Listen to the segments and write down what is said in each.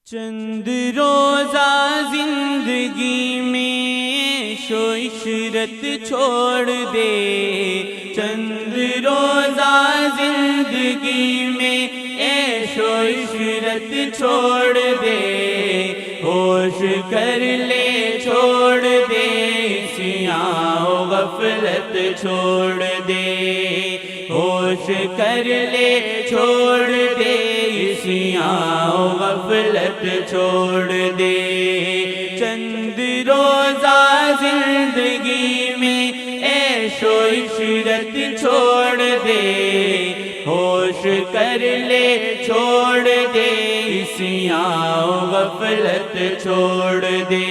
چند روزہ زندگی میں شو عشرت چھوڑ دے، چند روزہ زندگی میں عیش و عشرت چھوڑ دے، ہوش کر لے چھوڑ دے، سیاہ و غفلت چھوڑ دے، ہوش کر لے چھوڑ دے، سیاہ و غفلت چھوڑ دے۔ چند روزہ زندگی میں عیش و عشرت چھوڑ دے، ہوش کر لے چھوڑ دے، سیاہ و غفلت چھوڑ دے،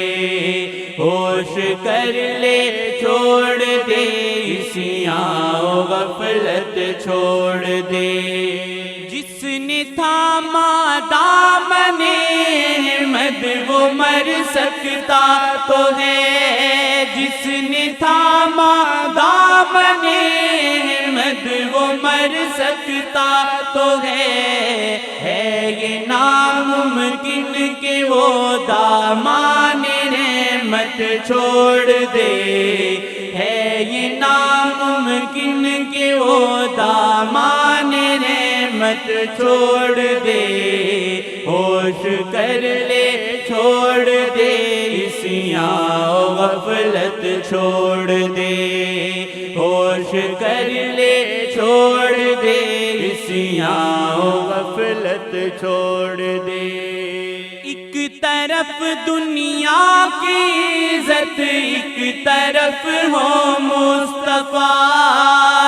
ہوش کر لے چھوڑ دے، سیاہ و غفلت چھوڑ دے۔ جس نے تھاما دامن احمد وہ مر سکتا تو ہے، جس نے تھاما دامن احمد وہ مر سکتا تو ہے یہ ناممکن کہ وہ دامان رحمت چھوڑ دے، ہے یہ ناممکن کہ وہ دامان رحمت چھوڑ دے، ہوش کر لے چھوڑ دے، سیاہ و غفلت چھوڑ دے، ہوش کر لے چھوڑ دے، سیاہ و غفلت چھوڑ دے۔ ایک طرف دنیا کی عزت، ایک طرف ہو مصطفیٰ،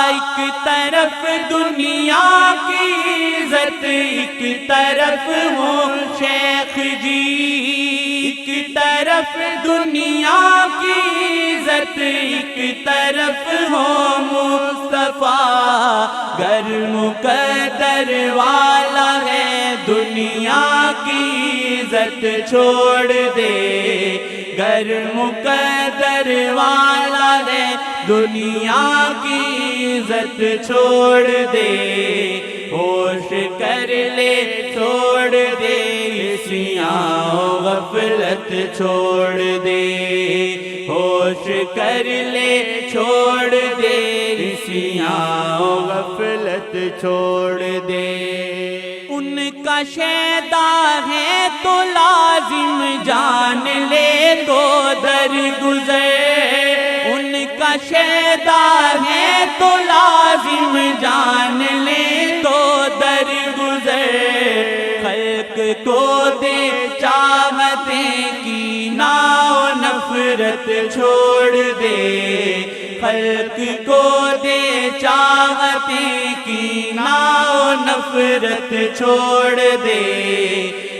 ایک طرف دنیا کی عزت، ایک طرف ہو شیخ جی، ایک طرف دنیا کی عزت، ایک طرف ہو مصطفیٰ، گر مقدر والا ہے دنیا کی عزت چھوڑ دے، گر مقدر والا ہے دنیا کی عزت چھوڑ دے، ہوش کر لے چھوڑ دے، سیاہ و غفلت چھوڑ دے، ہوش کر لے چھوڑ دے، سیاہ و غفلت چھوڑ دے۔ ان کا شیدا ہے تو لازم جان لے تو در گزر، ان کا شیدا ہے تو لازم جان لے تو در گزر، خلق کو دے چاہتے کی نا و نفرت چھوڑ دے، خلق کو دے چاہتے کی نا و نفرت چھوڑ دے،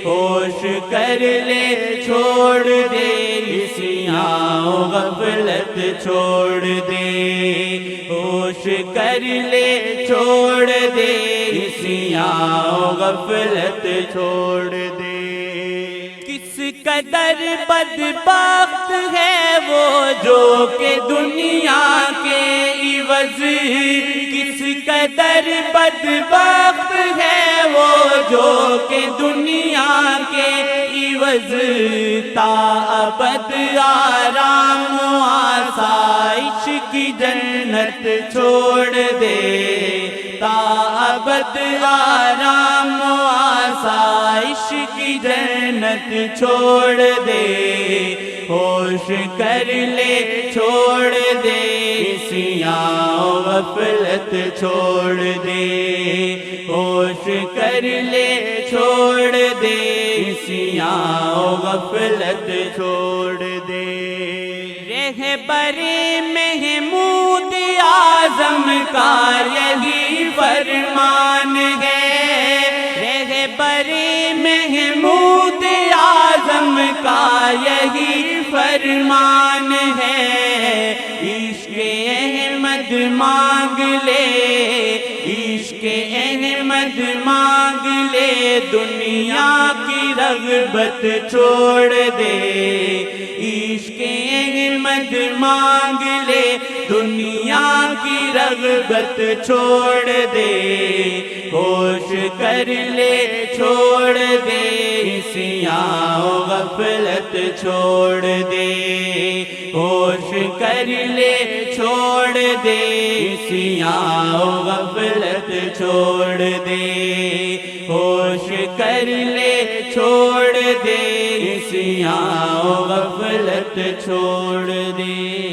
ہوش کر لے چھوڑ دے، سیاہ و غفلت چھوڑ دے، ہوش کر لے چھوڑ دے، سیاہ و غفلت چھوڑ دے۔ کس قدر بدبخت ہے وہ جو کہ دنیا کے عوض، کس قدر بدبخت ہے وہ جو کہ دنیا کے عوض، تا ابد آرام و آسائش کی جنت چھوڑ دے، تا ابد آرام و آسائش کی جنت چھوڑ دے، ہوش کر لے چھوڑ دے، سیاہ و غفلت چھوڑ دے، ہوش کر لے چھوڑ دے، سیاہ و غفلت چھوڑ دے۔ رہبر محمود اعظم کا یہی فرمان ہے، رہبر محمود اعظم کا یہی فرمان ہے، عشق احمد مانگ لے، عشق احمد مانگ لے، دنیا کی رغبت چھوڑ دے، عشق احمد مانگ لے، دنیا کی رغبت چھوڑ دے، ہوش کر لے چھوڑ دے، سیاں و غفلت چھوڑ دے ہوش کر لے چھوڑ دے سیاں و غفلت چھوڑ دے ہوش کر لے چھوڑ دے سیاں و غفلت چھوڑ دے